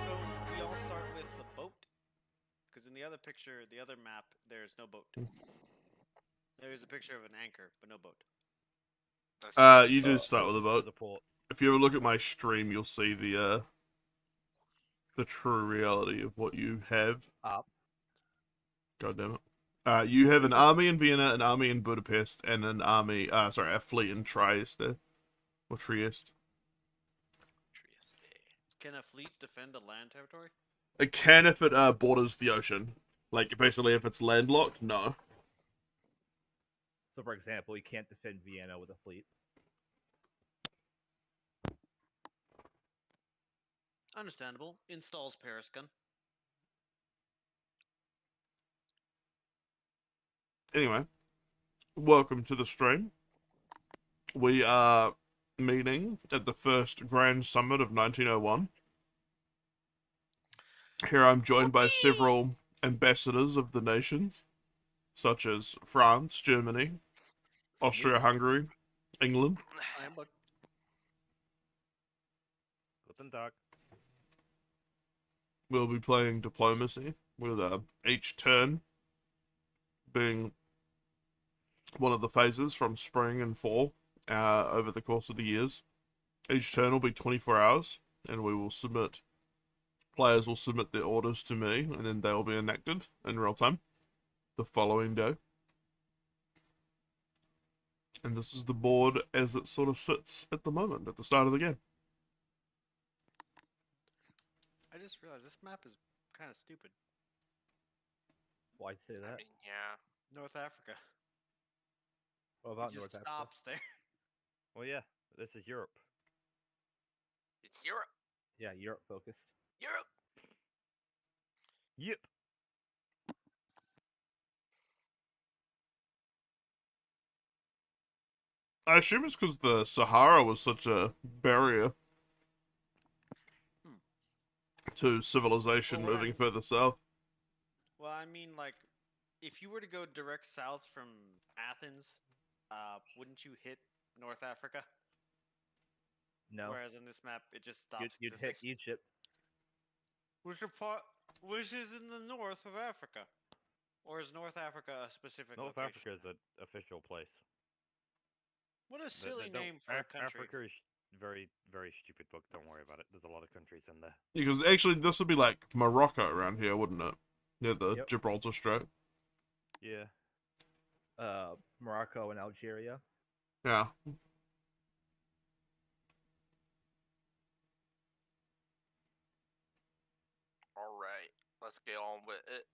So we all start with the boat, because in the other picture, the other map, there's no boat. There's a picture of an anchor, but no boat. You do start with a boat. If you ever look at my stream, you'll see the true reality of what you have. God damn it. You have an army in Vienna, an army in Budapest, and an army, a fleet in Trieste. Or Trieste. Can a fleet defend a land territory? It can if it borders the ocean. Like, basically, if it's landlocked, no. So, for example, you can't defend Vienna with a fleet. Understandable. Installs Paris gun. Anyway, welcome to the stream. We are meeting at the first Grand Summit of 1901. Here I'm joined by several ambassadors of the nations, such as France, Germany, Austria-Hungary, England. Guten Tag. We'll be playing diplomacy, with each turn being one of the phases from spring and fall over the course of the years. Each turn will be 24 hours, and we will submit, players will submit their orders to me, and then they will be enacted in real time the following day. And this is the board as it sort of sits at the moment, at the start of the game. I just realized this map is kind of stupid. Why'd you say that? I mean, yeah. North Africa. What about It just North Africa? stops there. Well, yeah, this is Europe. It's Europe. Yeah, Europe focused. Europe. Yep. I assume it's because the Sahara was such a barrier to civilization Well, moving further south. Well, I mean, like, if you were to go direct south from Athens, wouldn't you hit North Africa? No. Whereas in this map, it just stops. You'd hit Egypt. Which is in the north of Africa, or is North Africa a specific North location? Africa is an official place. What a silly name for a country. Africa is very, very stupid book. Don't worry about it. There's a lot of countries in there. Because actually, this would be like Morocco around here, wouldn't it? Near the Gibraltar Strait. Yeah. Morocco and Algeria. Yeah. Alright, let's get on with it.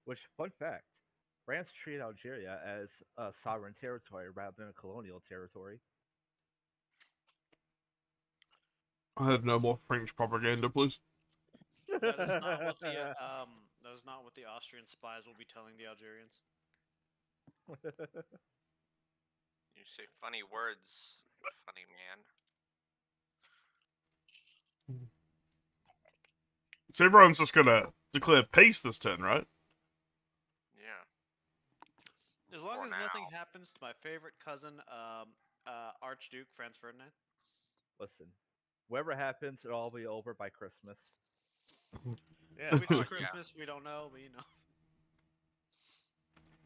Which, fun fact, France treated Algeria as a sovereign territory rather than a colonial territory. I have no more French propaganda, please. That is not what the that is not what the Austrian spies will be telling the Algerians. You say funny words, funny man. So everyone's just gonna declare peace this turn, right? Yeah. As long For as nothing now. happens to my favorite cousin, Archduke Franz Ferdinand. Listen, whatever happens, it'll all be over by Christmas. Yeah, which is Christmas, we don't know, but you know.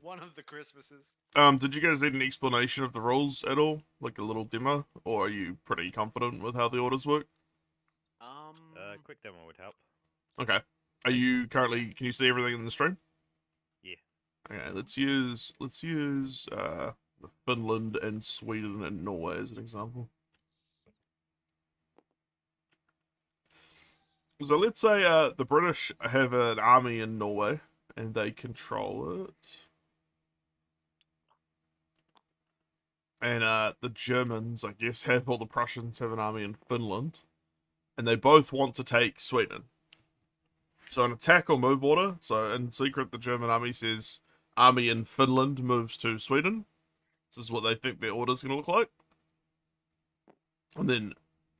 One of the Christmases. Did you guys need an explanation of the rules at all? Like a little demo? Or are you pretty confident with how the orders work? Quick demo would help. Okay. Are you currently, can you see everything in the stream? Yeah. Okay, let's use Finland and Sweden and Norway as an example. So let's say the British have an army in Norway and they control it. And the Germans, I guess, have, or the Prussians have an army in Finland. And they both want to take Sweden. So an attack or move order. So in secret, the German army says army in Finland moves to Sweden. This is what they think their order's going to look like. And then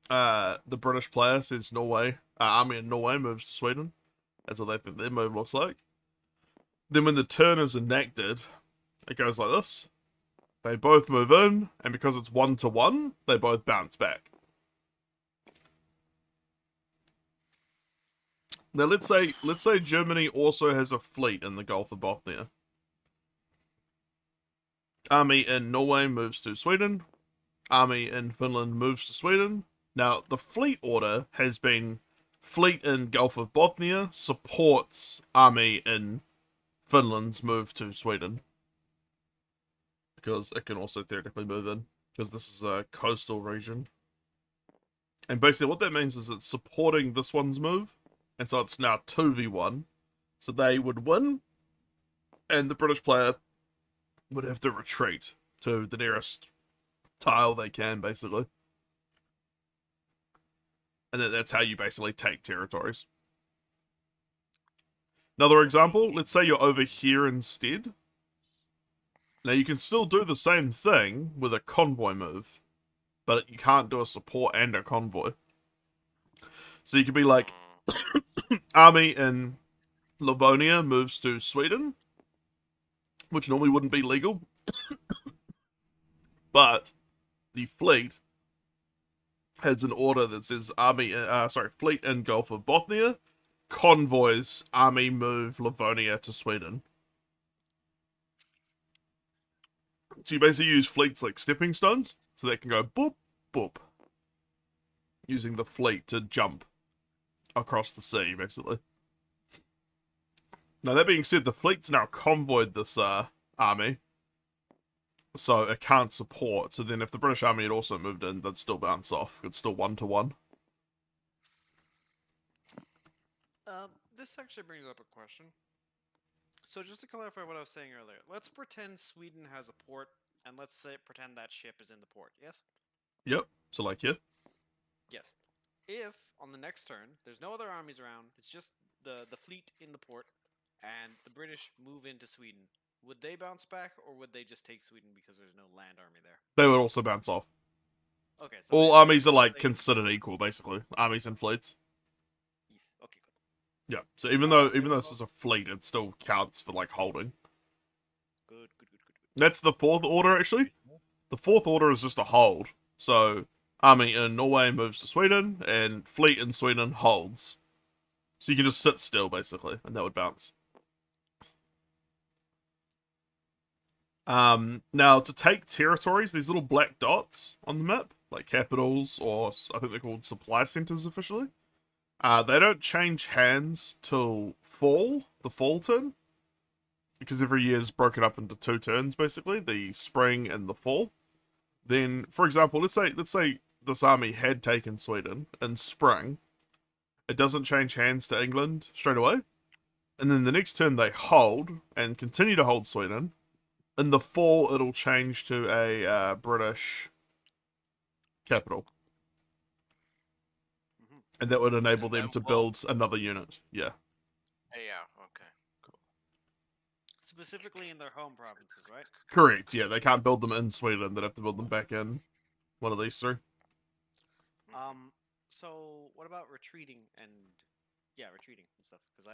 the British player says Norway, army in Norway moves to Sweden. That's what they think their move looks like. Then when the turn is enacted, it goes like this. They both move in, and because it's 1-to-1, they both bounce back. Now let's say Germany also has a fleet in the Gulf of Bothnia. Army in Norway moves to Sweden. Army in Finland moves to Sweden. Now the fleet order has been fleet in Gulf of Bothnia supports army in Finland's move to Sweden. Because it can also theoretically move in. Because this is a coastal region. And basically what that means is it's supporting this one's move. And so it's now 2v1. So they would win. And the British player would have to retreat to the nearest tile they can, basically. And that's how you basically take territories. Another example, let's say you're over here instead. Now you can still do the same thing with a convoy move. But you can't do a support and a convoy. So you could be like, army in Livonia moves to Sweden, which normally wouldn't be legal. But the fleet has an order that says fleet in Gulf of Bothnia, convoys, army move Livonia to Sweden. So you basically use fleets like stepping stones, so they can go boop, boop. Using the fleet to jump across the sea, basically. Now, that being said, the fleet's now convoyed this army. So it can't support. So then if the British army had also moved in, they'd still bounce off. It's still 1-to-1. This actually brings up a question. So just to clarify what I was saying earlier, let's pretend Sweden has a port, and let's say pretend that ship is in the port, yes? Yep. So like here. Yes. If, on the next turn, there's no other armies around, it's just the fleet in the port, and the British move into Sweden, would they bounce back, or would they just take Sweden because there's no land army there? They would also bounce off. Okay, so all armies are like considered equal, basically. Armies and fleets. Yes. Okay, good. Yeah. So even though this is a fleet, it still counts for like holding. Good. That's the fourth order, actually. The fourth order is just a hold. So army in Norway moves to Sweden, and fleet in Sweden holds. So you can just sit still, basically, and that would bounce. Now, to take territories, these little black dots on the map, like capitals, or I think they're called supply centers officially, they don't change hands till the fall turn, because every year is broken up into 2 turns, basically, the spring and the fall. Then, for example, let's say this army had taken Sweden in spring. It doesn't change hands to England straight away. And then the next turn they hold and continue to hold Sweden. In the fall, it'll change to a British capital. And that would enable them to build another unit. Yeah. Yeah, okay. Cool. Specifically in their home provinces, right? Correct, yeah. They can't build them in Sweden. They'd have to build them back in one of these 3. So what about retreating and retreating and stuff? Because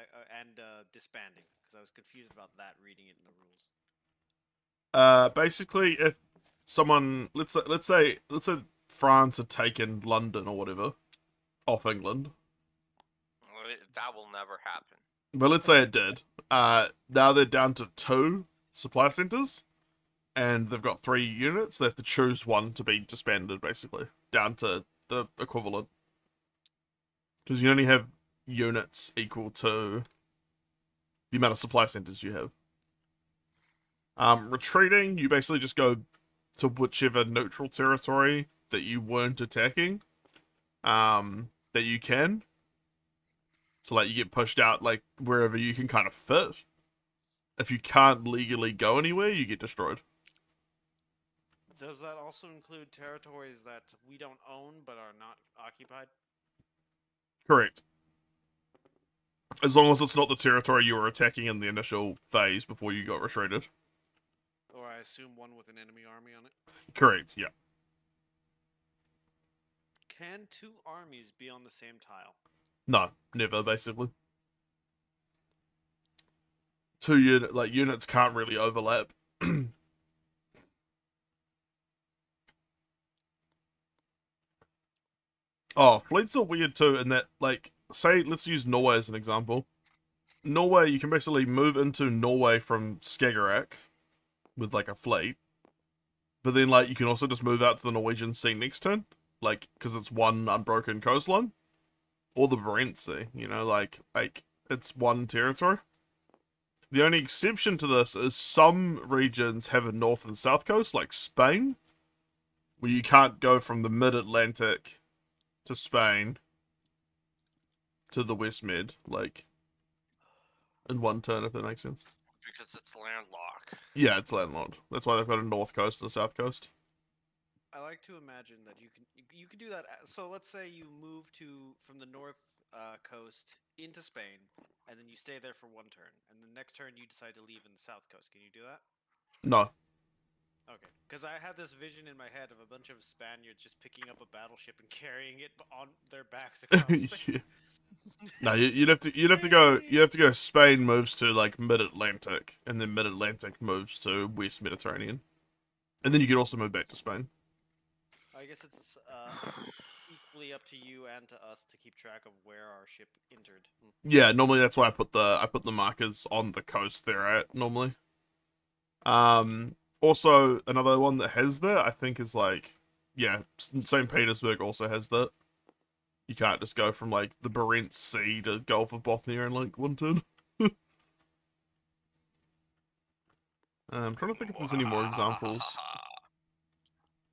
disbanding, because I was confused about that reading it in the rules. Basically, if someone, let's say France had taken London or whatever off England. That will never happen. But let's say it did. Now they're down to 2 supply centers, and they've got 3 units. They have to choose one to be disbanded, basically, down to the equivalent. Because you only have units equal to the amount of supply centers you have. Retreating, you basically just go to whichever neutral territory that you weren't attacking, that you can. So, like, you get pushed out, like, wherever you can kind of fit. If you can't legally go anywhere, you get destroyed. Does that also include territories that we don't own but are not occupied? Correct. As long as it's not the territory you were attacking in the initial phase before you got retreated. Or I assume one with an enemy army on it? Correct, yeah. Can 2 armies be on the same tile? No, never, basically. 2 units can't really overlap. Oh, fleets are weird too in that, like, say, let's use Norway as an example. Norway, you can basically move into Norway from Skagerrak with, like, a fleet. But then, like, you can also just move out to the Norwegian Sea next turn. Like, because it's one unbroken coastline. Or the Barents Sea, you know, like, it's one territory. The only exception to this is some regions have a north and south coast, like Spain, where you can't go from the mid-Atlantic to Spain to the West Med, like, in one turn, if that makes sense. Because it's landlocked. Yeah, it's landlocked. That's why they've got a north coast and a south coast. I like to imagine that you can do that. So let's say you move from the north coast into Spain, and then you stay there for one turn, and the next turn you decide to leave in the south coast. Can you do that? No. Okay, because I had this vision in my head of a bunch of Spaniards just picking up a battleship and carrying it on their backs across Spain. Yeah. No, you'd have to go. Spain moves to like mid-Atlantic, and then mid-Atlantic moves to West Mediterranean, and then you could also move back to Spain. I guess it's equally up to you and to us to keep track of where our ship entered. Yeah, normally that's why I put the markers on the coast they're at normally. Also another one that has that I think is like, yeah, St. Petersburg also has that. You can't just go from like the Barents Sea to Gulf of Bothnia in like one turn. I'm trying to think if there's any more examples.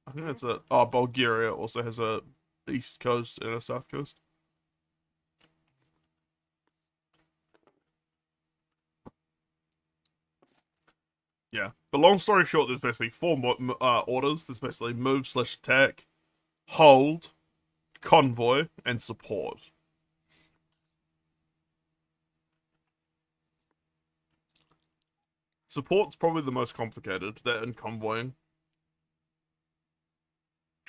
I think that's it. Oh, Bulgaria also has a east coast and a south coast. Yeah, but long story short, there's basically four orders. There's basically move/attack, hold, convoy, and support. Support's probably the most complicated, that and convoying.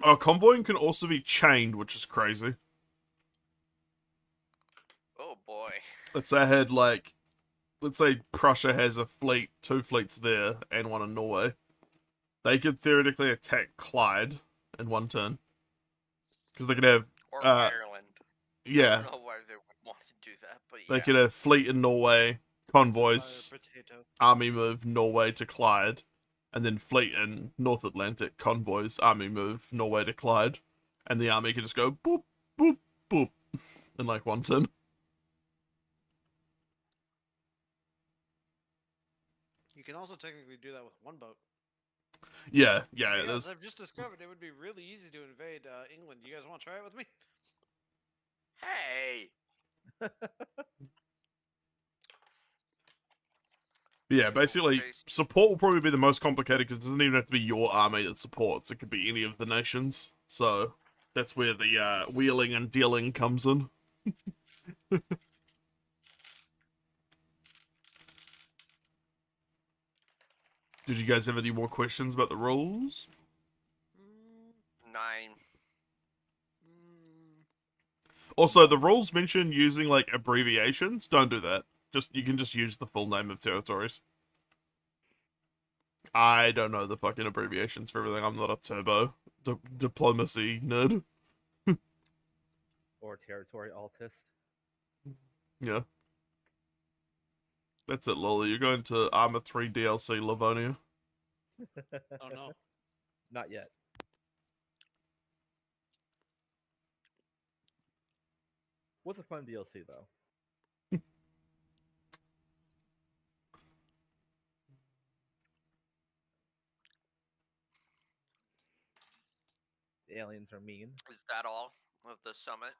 Oh, convoying can also be chained, which is crazy. Oh boy. Let's say Prussia has a fleet, 2 fleets there, and one in Norway. They could theoretically attack Clyde in one turn. Because they could have... Or Ireland. Yeah. I don't know why they would want to do that, but yeah. They could have fleet in Norway, convoys, Potato. army move Norway to Clyde, and then fleet in North Atlantic, convoys, army move Norway to Clyde, and the army can just go boop, boop, boop, in like one turn. You can also technically do that with one boat. Yeah, As there's... I've just discovered, it would be really easy to invade England. You guys want to try it with me? Hey. Yeah, basically, support will probably be the most complicated because it doesn't even have to be your army that supports. It could be any of the nations. So, that's where the wheeling and dealing comes in. Did you guys have any more questions about the rules? 9. Also, the rules mention using, like, abbreviations. Don't do that. You can just use the full name of territories. I don't know the fucking abbreviations for everything. I'm not a turbo diplomacy nerd. Or territory altist. Yeah. That's it, Lolly. You're going to Armor 3 DLC Livonia. Oh no. Not yet. What's a fun DLC though? The aliens are mean. Is that all of the summit?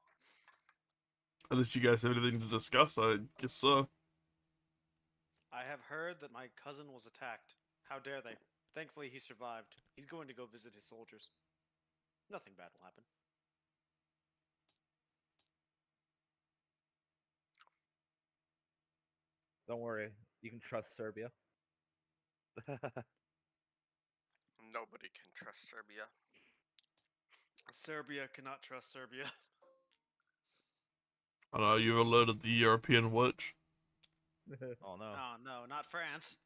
Unless you guys have anything to discuss, I guess so. I have heard that my cousin was attacked. How dare they? Thankfully, he survived. He's going to go visit his soldiers. Nothing bad will happen. Don't worry, you can trust Serbia. Nobody can trust Serbia. Serbia cannot trust Serbia. I know, you've alerted the European witch. Oh no. Oh no, not France.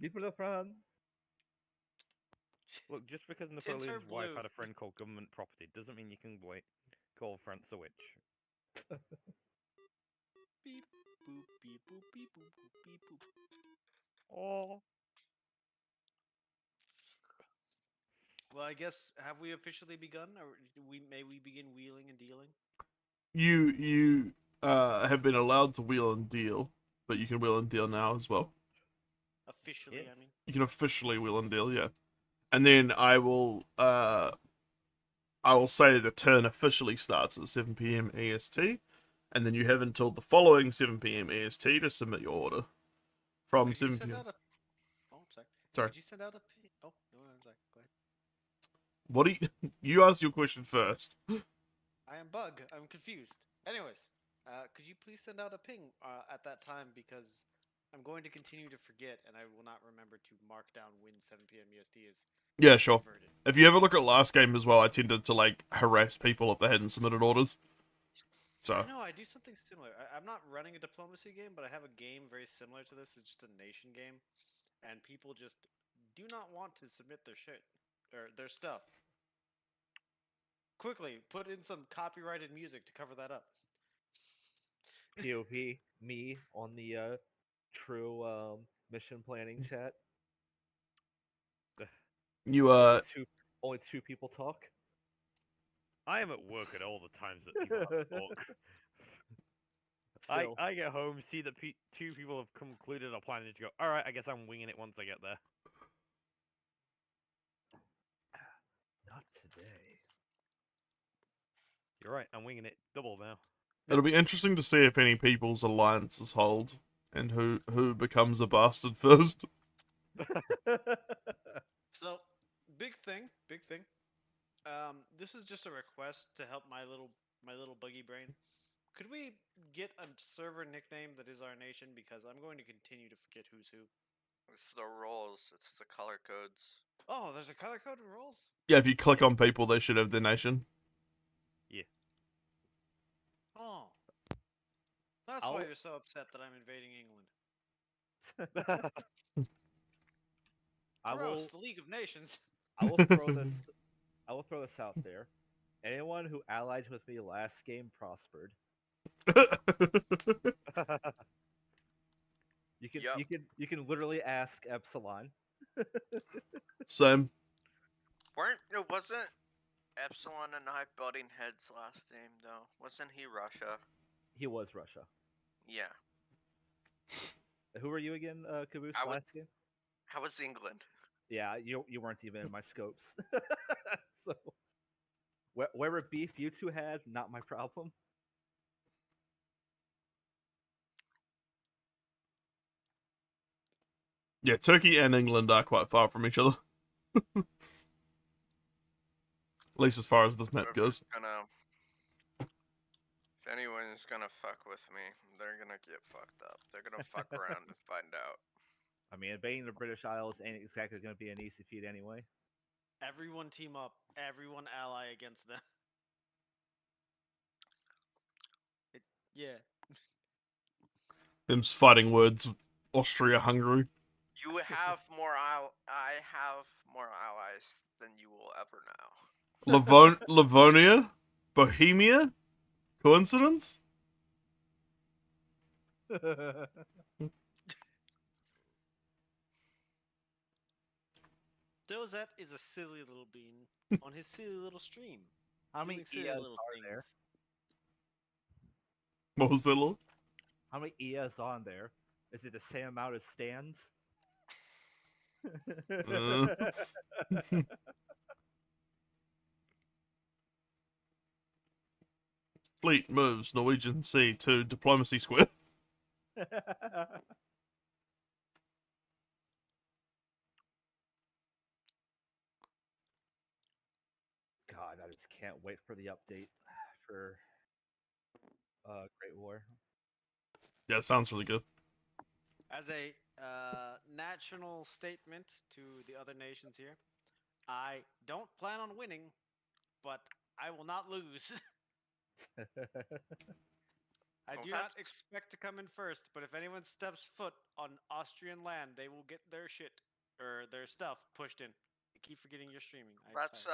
Vive la France! Look, just because Tints her Napoleon's wife blue. had a friend called Government Property doesn't mean you can call France a witch. Beep boop beep boop beep boop boop beep boop. Oh. Well, I guess have we officially begun, or may we begin wheeling and dealing? You have been allowed to wheel and deal, but you can wheel and deal now as well. Officially, Yes. I mean. You can officially wheel and deal, yeah. And then I will say the turn officially starts at 7 p.m. EST, and then you have until the following 7 p.m. EST to submit your order. From Could you 7 send p.m. out a... Oh, I'm sorry. Sorry. Could you send out a... Oh, no, I'm sorry. Go ahead. What do you... You asked your question first. I am bug. I'm confused. Anyways, could you please send out a ping at that time, because I'm going to continue to forget, and I will not remember to mark down when 7 p.m. EST is Yeah, sure. converted. If you ever look at last game as well, I tended to, like, harass people if they hadn't submitted orders. So... No, I do something similar. I'm not running a diplomacy game, but I have a game very similar to this. It's just a nation game, and people just do not want to submit their shit or their stuff. Quickly, put in some copyrighted music to cover that up. POV, me on the true mission planning chat. You, Only two people talk. I am at work at all the times that people have to talk. Still, I get home, see that two people have concluded a plan, and just go, alright, I guess I'm winging it once I get there. not today. You're right, I'm winging it double now. it'll be interesting to see if any people's alliances hold, and who becomes a bastard first. So, big thing. This is just a request to help my little buggy brain. Could we get a server nickname that is our nation? Because I'm going to continue to forget who's who. It's the roles. It's the color codes. Oh, there's a color code in roles? Yeah, if you click on people, they should have their nation. Oh. That's why you're so upset that I'm invading England. Gross, the League of Nations. I will throw this. I will throw this out there. Anyone who allied with me last game prospered. You can literally ask Epsilon. Same. It wasn't Epsilon and I butting heads last game though? Wasn't he Russia? He was Russia. Yeah. Who were you again, Caboose, I was- last game? How was England? Yeah, you weren't even in my scopes. So, whatever beef you two had, not my problem. Yeah, Turkey and England are quite far from each other. At least as far as this map goes. If anyone's gonna fuck with me, they're gonna get fucked up. They're gonna fuck around and find out. I mean, invading the British Isles ain't exactly going to be an easy feat anyway. Everyone team up. Everyone ally against them. Yeah. Them's fighting words. Austria, Hungary. You have more I have more allies than you will ever know. Livonia? Bohemia? Coincidence? Dozette is a silly little bean on his silly little stream. How many doing silly ES little are there? things. What was that, Lord? How many ES on there? Is it the same amount as stands? Fleet moves Norwegian Sea to Diplomacy Square. God, I just can't wait for the update for Great War. Yeah, it sounds really good. As a national statement to the other nations here, I don't plan on winning, but I will not lose. I Well, do not that's- expect to come in first, but if anyone steps foot on Austrian land, they will get their shit or their stuff pushed in. keep forgetting you're streaming. That's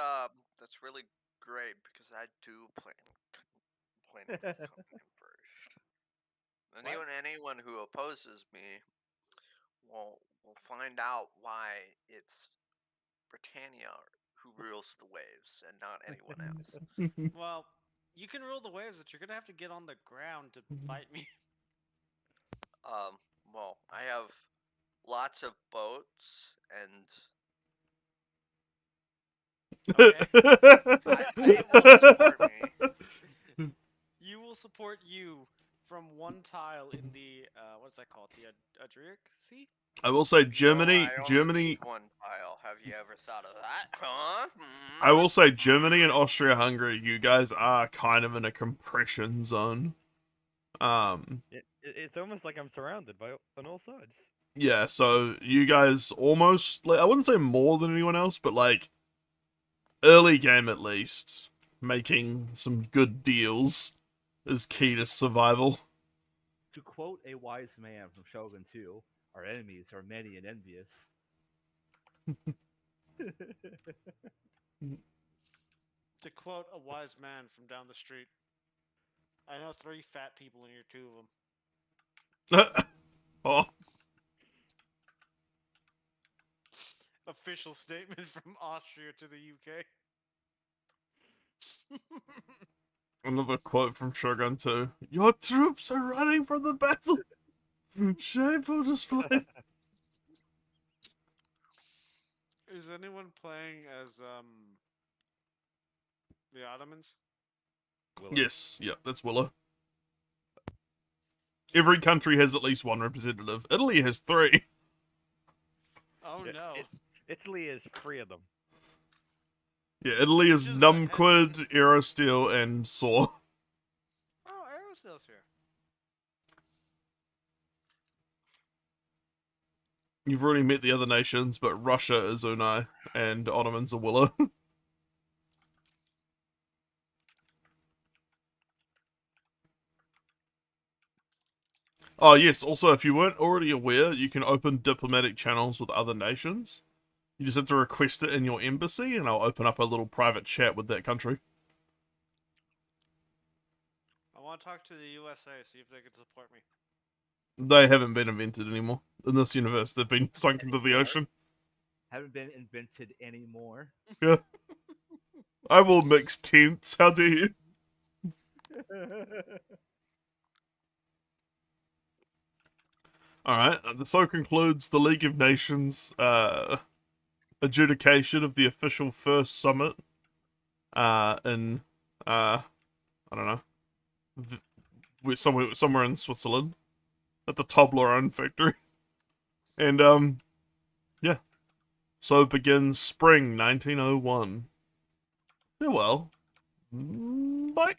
really great because I do plan on coming in first. Anyone who opposes me will find out why it's Britannia who rules the waves and not anyone else. Well, you can rule the waves, but you're gonna have to get on the ground to fight me. Well, I have lots of boats and Okay. they will support me. You will support you from one tile in the what's that called? The Adriatic Sea? I will say Germany, No, I only Germany. need one tile. Have you ever thought of that? Huh? I will say Germany and Austria-Hungary. You guys are kind of in a compression zone. It's almost like I'm surrounded by on all sides. Yeah. So you guys almost, like, I wouldn't say more than anyone else, but like early game at least, making some good deals is key to survival. To quote a wise man from Shogun 2, our enemies are many and envious. To quote a wise man from down the street, I know 3 fat people and you're 2 of them. Oh, Official statement from Austria to the UK. another quote from Shogun 2. Your troops are running from the battle. Shameful display. Is anyone playing as the Ottomans? Willow. Yes, yeah, that's Willow. Every country has at least one representative. Italy has 3. Oh Yeah, no. Italy is 3 of them. Yeah, Italy is Just a Numquid, Aerosteel, and Saw. Oh, Aerosteel's here. You've already met the other nations, but Russia is Unai, and Ottomans are Willow. Oh yes, also if you weren't already aware, you can open diplomatic channels with other nations. You just have to request it in your embassy, and I'll open up a little private chat with that country. I want to talk to the USA, see if they can support me. They haven't been invented anymore. In this universe, they've been sunk into the ocean. Haven't been invented anymore. Yeah. I will mix tents, how dare you? Alright, so concludes the League of Nations adjudication of the official first summit in, I don't know, somewhere in Switzerland, at the Toblerone factory. And, yeah. So begins spring 1901. Farewell. Bye.